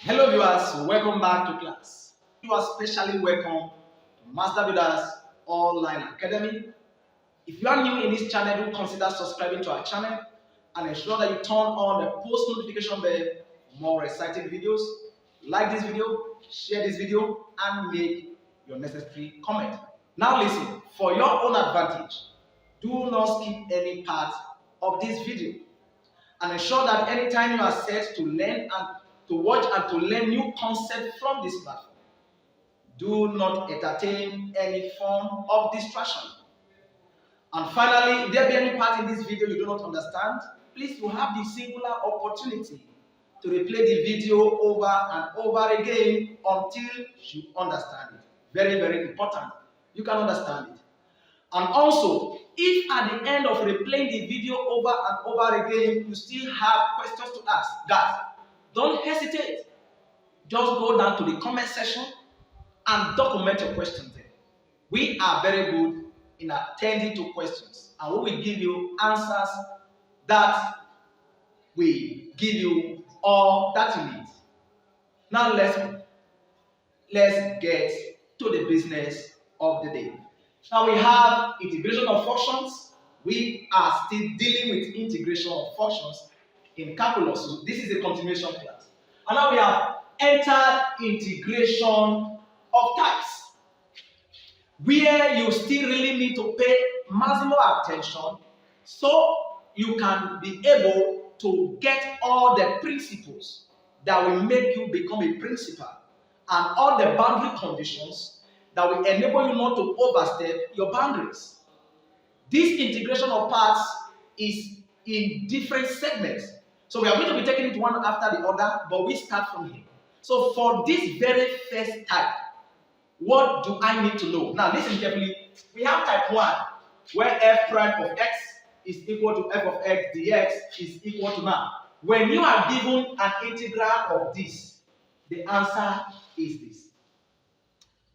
Hello viewers, welcome back to class. You are specially welcome to Master Builders Online Academy. If you are new in this channel, do consider subscribing to our channel and ensure that you turn on the post notification bell for more exciting videos. Like this video, share this video, and make your necessary comment. Now listen, for your own advantage, do not skip any part of this video and ensure that anytime you are set to learn and to watch and to learn new concepts from this platform, do not entertain any form of distraction. And finally, if there be any part in this video you do not understand, please you have the singular opportunity to replay the video over and over again until you understand it. Very, very important. You can understand it. And also, if at the end of replaying the video over and over again, you still have questions to ask, guys, don't hesitate. Just go down to the comment section and document your questions there. We are very good in attending to questions, and we will give you answers that will give you all that you need. Now let's get to the business of the day. Now we have integration of functions. We are still dealing with integration of functions in calculus. So this is a continuation class. And now we have entered integration of types, where you still really need to pay maximum attention so you can be able to get all the principles that will make you become a principal and all the boundary conditions that will enable you not to overstep your boundaries. This integration of parts is in different segments. So we are going to be taking it one after the other, but we start from here. So for this very first type, what do I need to know? Now listen carefully. We have type 1, where f prime of x is equal to f of x dx is equal to now. When you are given an integral of this, the answer is this.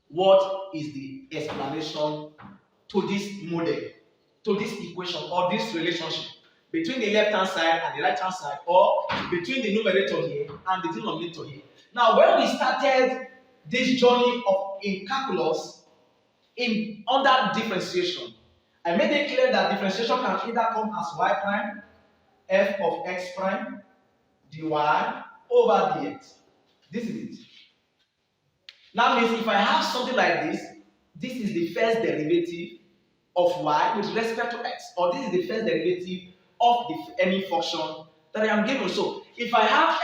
What is the explanation to this model, to this equation, or this relationship between the left-hand side and the right-hand side, or between the numerator here and the denominator here? Now, when we started this journey in calculus, under differentiation, I made it clear that differentiation can either come as y prime, f of x prime, dy over dx. This is it. That means if I have something like this, this is the first derivative of y with respect to x, or this is the first derivative of any function that I am given. So if I have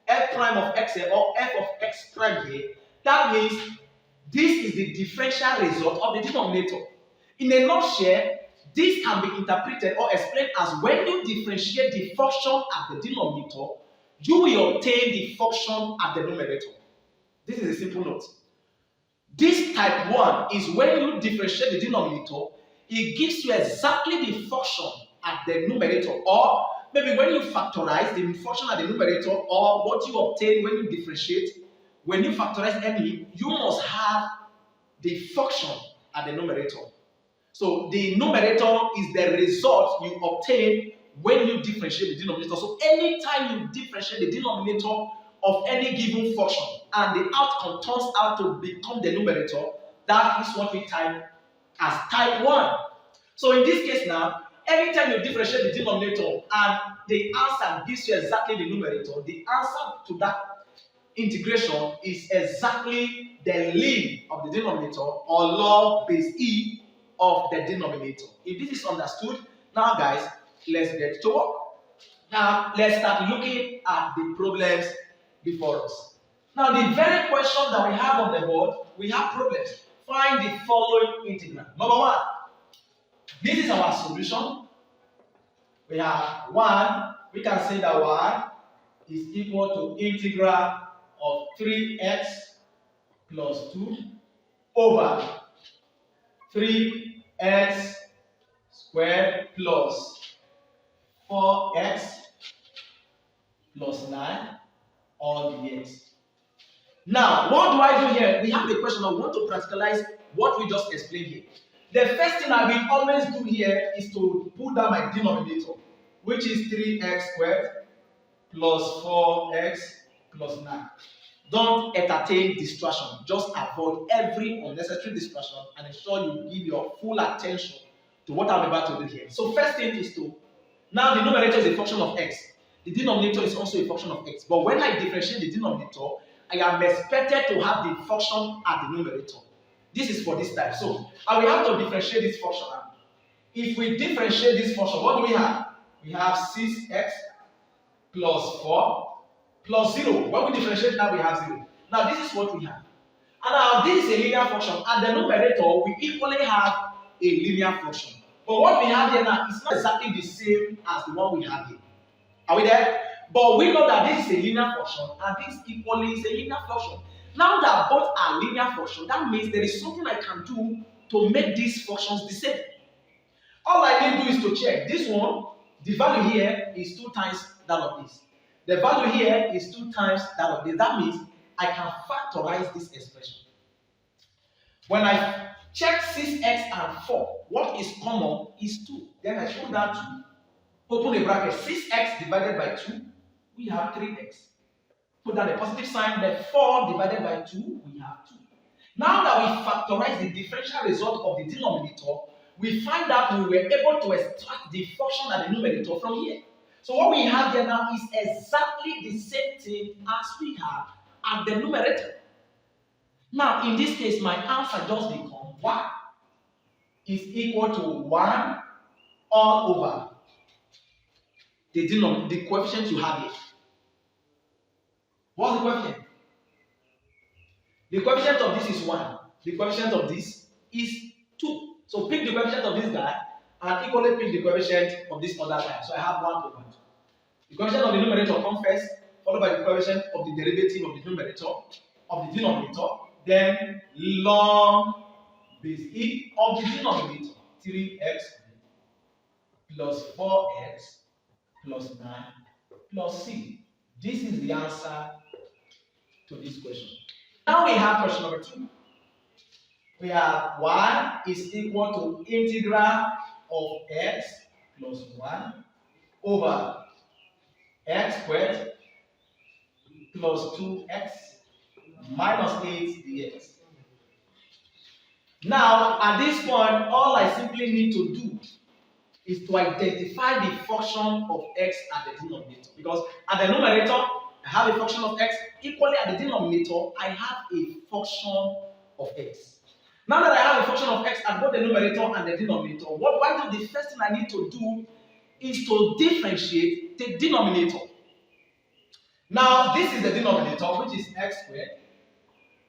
f prime of x here or f of x prime here, that means this is the differential result of the denominator. In a nutshell, this can be interpreted or explained as when you differentiate the function at the denominator, you will obtain the function at the numerator. This is a simple note. This type 1 is when you differentiate the denominator, it gives you exactly the function at the numerator, or maybe when you factorize the function at the numerator, or what you obtain when you differentiate, when you factorize any, you must have the function at the numerator. So the numerator is the result you obtain when you differentiate the denominator. So anytime you differentiate the denominator of any given function and the outcome turns out to become the numerator, that is what we type as type 1. So in this case now, anytime you differentiate the denominator and the answer gives you exactly the numerator, the answer to that integration is exactly the limit of the denominator or log base e of the denominator. If this is understood, now guys, let's get to work. Now let's start looking at the problems before us. Now the very question that we have on the board, we have problems. Find the following integral. Number 1, this is our solution. We have 1, we can say that y is equal to integral of 3x plus 2 over 3x squared plus 4x plus 9 all dx. Now, what do I do here? We have a question. I want to practicalize what we just explained here. The first thing I will always do here is to put down my denominator, which is 3x squared plus 4x plus 9. Don't entertain distraction. Just avoid every unnecessary distraction and ensure you give your full attention to what I'm about to do here. So first thing is to, now the numerator is a function of x. The denominator is also a function of x. But when I differentiate the denominator, I am expected to have the function at the numerator. This is for this type. So I will have to differentiate this function now. If we differentiate this function, what do we have? We have 6x plus 4 plus 0. When we differentiate now, we have 0. Now this is what we have. And now this is a linear function. And the numerator, we equally have a linear function. But what we have here now is not exactly the same as the one we have here. Are we there? But we know that this is a linear function and this equally is a linear function. Now that both are linear functions, that means there is something I can do to make these functions the same. All I need to do is to check this one. The value here is 2 times that of this. The value here is 2 times that of this. That means I can factorize this expression. When I check 6x and 4, what is common is 2. Then I put that 2. Open a bracket. 6x divided by 2, we have 3x. Put down a positive sign. Then 4 divided by 2, we have 2. Now that we factorize the differential result of the denominator, we find that we were able to extract the function at the numerator from here. So what we have here now is exactly the same thing as we have at the numerator. Now, in this case, my answer just becomes y is equal to 1 all over the coefficient you have here. What's the coefficient? The coefficient of this is 1. The coefficient of this is 2. So pick the coefficient of this guy and equally pick the coefficient of this other guy. So I have 1 over 2. The coefficient of the numerator comes first, followed by the coefficient of the derivative of the numerator, of the denominator, then log base e of the denominator, 3x plus 4x plus 9 plus c. This is the answer to this question. Now we have question number 2. We have y is equal to integral of x plus 1 over x squared plus 2x minus 8 dx. Now, at this point, all I simply need to do is to identify the function of x at the denominator. Because at the numerator, I have a function of x. Equally at the denominator, I have a function of x. Now that I have a function of x at both the numerator and the denominator, the first thing I need to do is to differentiate the denominator. Now, this is the denominator, which is x squared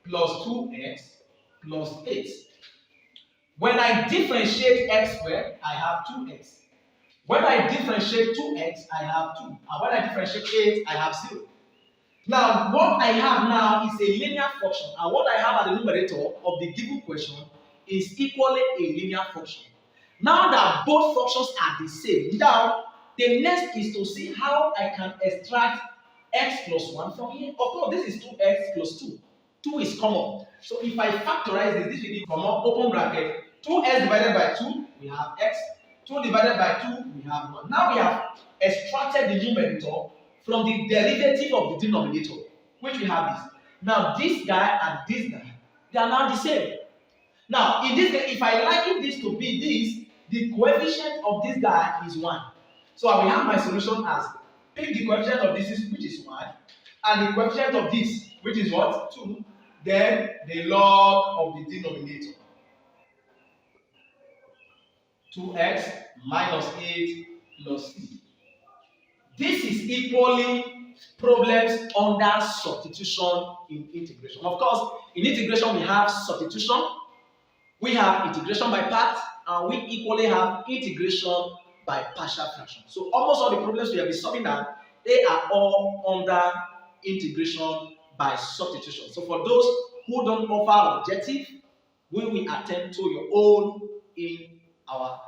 plus 2x plus 8. When I differentiate x squared, I have 2x. When I differentiate 2x, I have 2. And when I differentiate 8, I have 0. Now, what I have now is a linear function. And what I have at the numerator of the given question is equally a linear function. Now that both functions are the same, now the next is to see how I can extract x plus 1 from here. Of course, this is 2x plus 2. 2 is common. So if I factorize this will be common, open bracket. 2x divided by 2, we have x. 2 divided by 2, we have 1. Now we have extracted the numerator from the derivative of the denominator, which we have this. Now this guy and this guy, they are now the same. Now in this case, if I liken this to be this, the coefficient of this guy is 1. So I will have my solution as pick the coefficient of this which is 1, and the coefficient of this, which is what? 2, then the log of the denominator. 2x minus 8 plus c. This is equally problems under substitution in integration. Of course, in integration we have substitution, we have integration by parts, and we equally have integration by partial fraction. So almost all the problems we have been solving now, they are all under integration by substitution. So for those who don't offer objective, we will attend to your own in our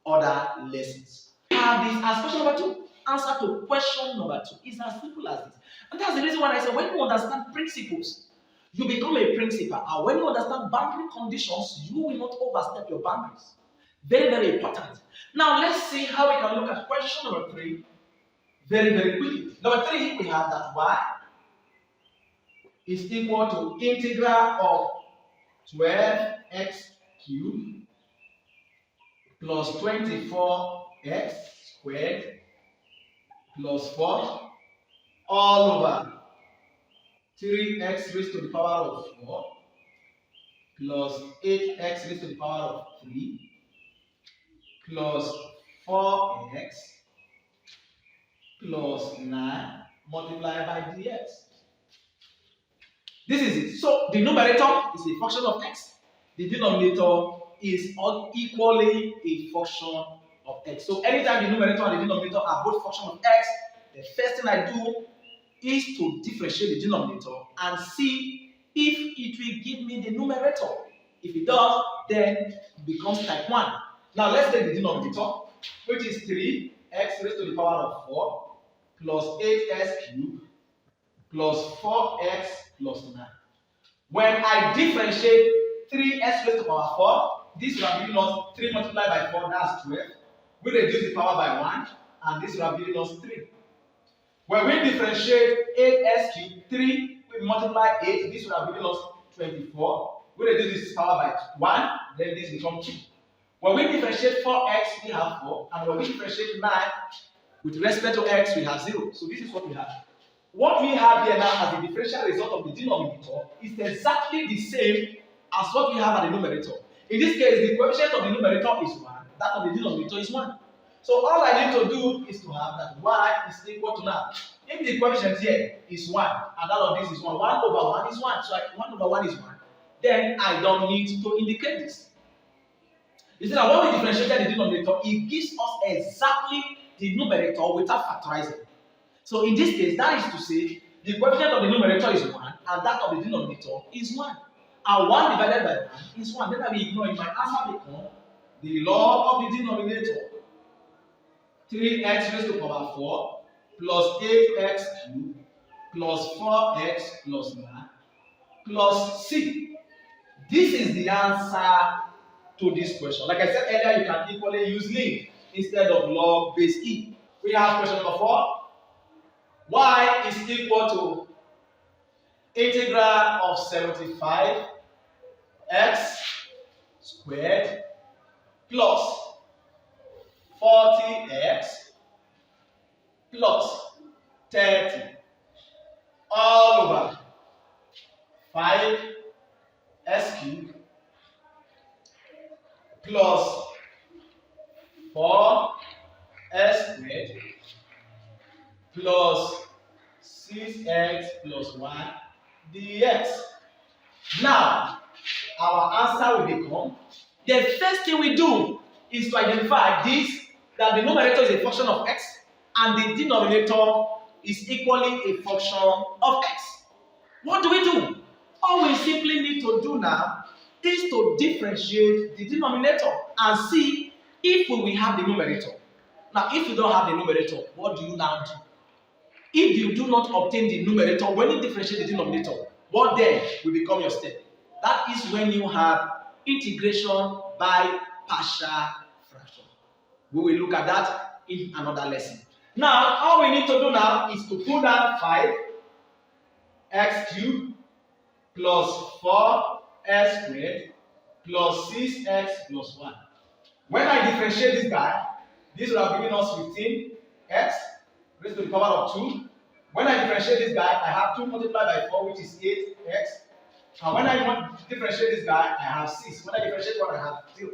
other lessons. We have this as question number 2. Answer to question number 2 is as simple as this. And that's the reason why I say when you understand principles, you become a principal. And when you understand boundary conditions, you will not overstep your boundaries. Very, very important. Now let's see how we can look at question number 3 very, very quickly. Number 3, we have that y is equal to integral of 12x cubed plus 24x squared plus 4 all over 3x raised to the power of 4 plus 8x raised to the power of 3 plus 4x plus 9 multiplied by dx. This is it. So the numerator is a function of x. The denominator is equally a function of x. So anytime the numerator and the denominator are both functions of x, the first thing I do is to differentiate the denominator and see if it will give me the numerator. If it does, then it becomes type 1. Now let's take the denominator, which is 3x raised to the power of 4 plus 8x cubed plus 4x plus 9. When I differentiate 3x raised to the power 4, this will have given us 3 multiplied by 4, that's 12. We reduce the power by 1, and this will have given us 3. When we differentiate 8x cubed, 3, we multiply 8, this will have given us 24. We reduce this power by 1, then this becomes 2. When we differentiate 4x, we have 4, and when we differentiate 9, with respect to x, we have 0. So this is what we have. What we have here now as the differential result of the denominator is exactly the same as what we have at the numerator. In this case, the coefficient of the numerator is 1, that of the denominator is 1. So all I need to do is to have that y is equal to now. If the coefficient here is 1 and that of this is 1, 1 over 1 is 1. So 1 over 1 is 1. Then I don't need to indicate this. You see that when we differentiate the denominator, it gives us exactly the numerator without factorizing. So in this case, that is to say, the coefficient of the numerator is 1 and that of the denominator is 1. And 1 divided by 1 is 1. Then I will ignore it. My answer becomes the log of the denominator. 3x raised to the power 4 plus 8x cubed plus 4x plus 9 plus c. This is the answer to this question. Like I said earlier, you can equally use link instead of log base e. We have question number 4. Y is equal to integral of 75x squared plus 40x plus 30 all over 5s cubed plus 4s squared plus 6x plus 1 dx. Now, our answer will become, the first thing we do is to identify this, that the numerator is a function of x and the denominator is equally a function of x. What do we do? All we simply need to do now is to differentiate the denominator and see if we will have the numerator. Now, if you don't have the numerator, what do you now do? If you do not obtain the numerator, when you differentiate the denominator, what then will become your step? That is when you have integration by partial fraction. We will look at that in another lesson. Now, all we need to do now is to put down 5x cubed plus 4s squared plus 6x plus 1. When I differentiate this guy, this will have given us 15x raised to the power of 2. When I differentiate this guy, I have 2 multiplied by 4, which is 8x. And when I differentiate this guy, I have 6. When I differentiate 1, I have 0.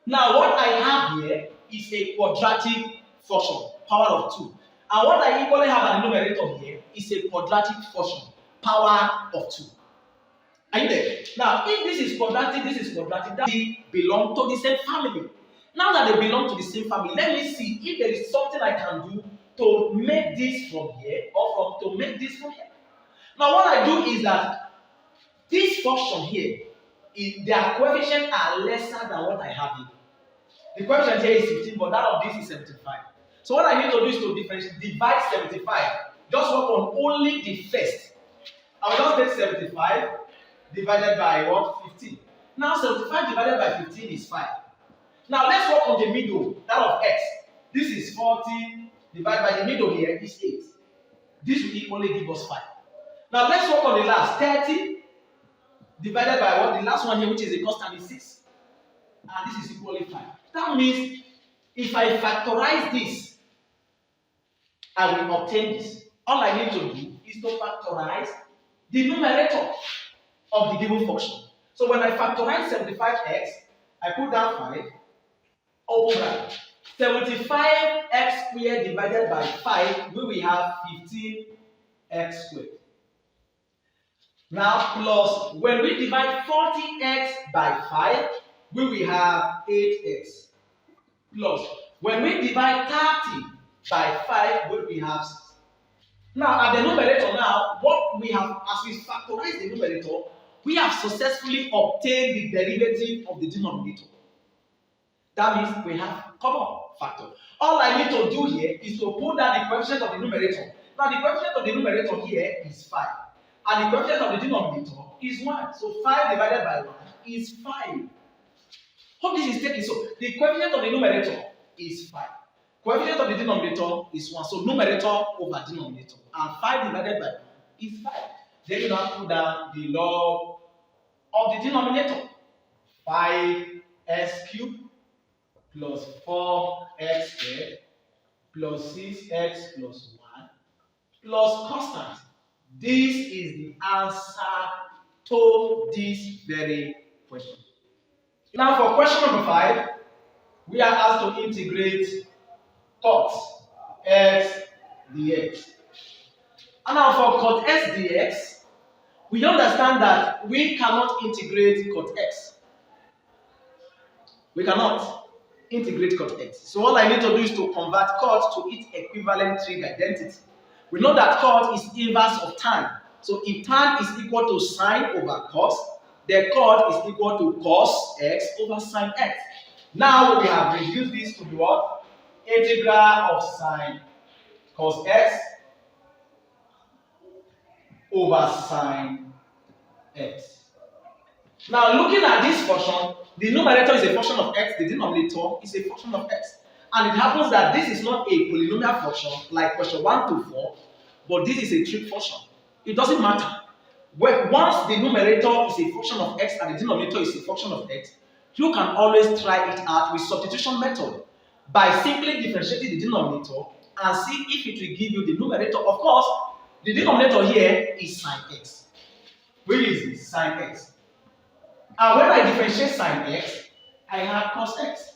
Now, what I have here is a quadratic function, power of 2. And what I equally have at the numerator here is a quadratic function, power of 2. Are you there? Now, if this is quadratic, they belong to the same family. Now that they belong to the same family, let me see if there is something I can do to make this from here or to make this from here. Now, what I do is that this function here, their coefficients are lesser than what I have here. The coefficient here is 15, but that of this is 75. So what I need to do is to divide 75. Just work on only the first. I will just take 75 divided by what? 15. Now 75 divided by 15 is 5. Now let's work on the middle, that of x. This is 40 divided by the middle here is 8. This will equally give us 5. Now let's work on the last. 30 divided by what? The last one here, which is a constant, is 6. And this is equally 5. That means if I factorize this, I will obtain this. All I need to do is to factorize the numerator of the given function. So when I factorize 75x, I put down 5, open bracket. 75x squared divided by 5, we will have 15x squared. Now plus, when we divide 40x by 5, we will have 8x. Plus, when we divide 30 by 5, we will have 6. Now at the numerator now, what we have, as we factorize the numerator, we have successfully obtained the derivative of the denominator. That means we have common factor. All I need to do here is to put down the coefficient of the numerator. Now the coefficient of the numerator here is 5. And the coefficient of the denominator is 1. So 5 divided by 1 is 5. Hope this is taken. So the coefficient of the numerator is 5. Coefficient of the denominator is 1. So numerator over denominator. And 5 divided by 1 is 5. Then you now put down the log of the denominator. 5x cubed plus 4x squared plus 6x plus 1 plus constant. This is the answer to this very question. Now for question number 5, we are asked to integrate cot x dx. And now for cot x dx, we understand that we cannot integrate cot x. We cannot integrate cot x. So all I need to do is to convert cot to its equivalent trig identity. We know that cot is inverse of tan. So if tan is equal to sine over cos, then cot is equal to cos x over sine x. Now we have reduced this to be what? Integral of sine cos x over sine x. Now looking at this function, the numerator is a function of x, the denominator is a function of x. And it happens that this is not a polynomial function like question 1 to 4, but this is a trig function. It doesn't matter. Once the numerator is a function of x and the denominator is a function of x, you can always try it out with substitution method by simply differentiating the denominator and see if it will give you the numerator. Of course, the denominator here is sine x. Where is it? Sine x. And when I differentiate sine x, I have cos x.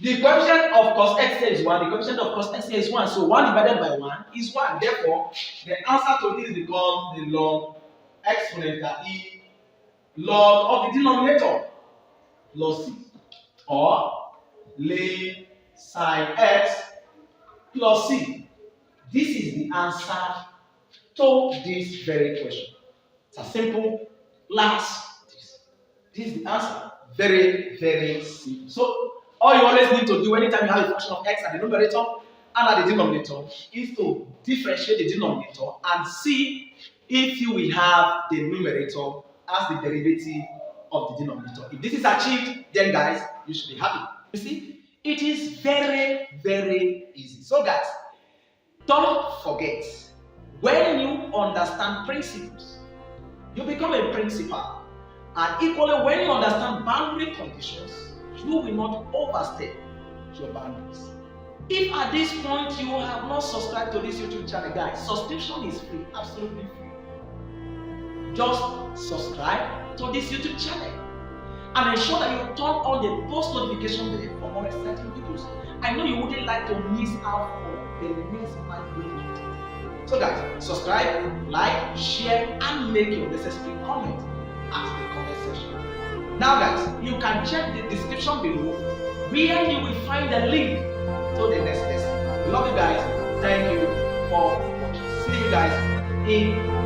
The coefficient of cos x here is 1, the coefficient of cos x here is 1. So 1 divided by 1 is 1. Therefore, the answer to this becomes the log exponential e log of the denominator plus c, or ln sine x plus c. This is the answer to this very question. It's a simple last. This is the answer. Very, very simple. So all you always need to do anytime you have a function of x at the numerator and at the denominator is to differentiate the denominator and see if you will have the numerator as the derivative of the denominator. If this is achieved, then guys, you should be happy. You see, it is very, very easy. So guys, don't forget, when you understand principles, you become a principal. And equally, when you understand boundary conditions, you will not overstep your boundaries. If at this point you have not subscribed to this YouTube channel, guys, subscription is free, absolutely free. Just subscribe to this YouTube channel and ensure that you turn on the post notification bell for more exciting videos. I know you wouldn't like to miss out on the next video. So guys, subscribe, like, share, and make your necessary comment at the comment section. Now guys, you can check the description below where you will find the link to the next lesson. Love you guys. Thank you for watching. See you guys in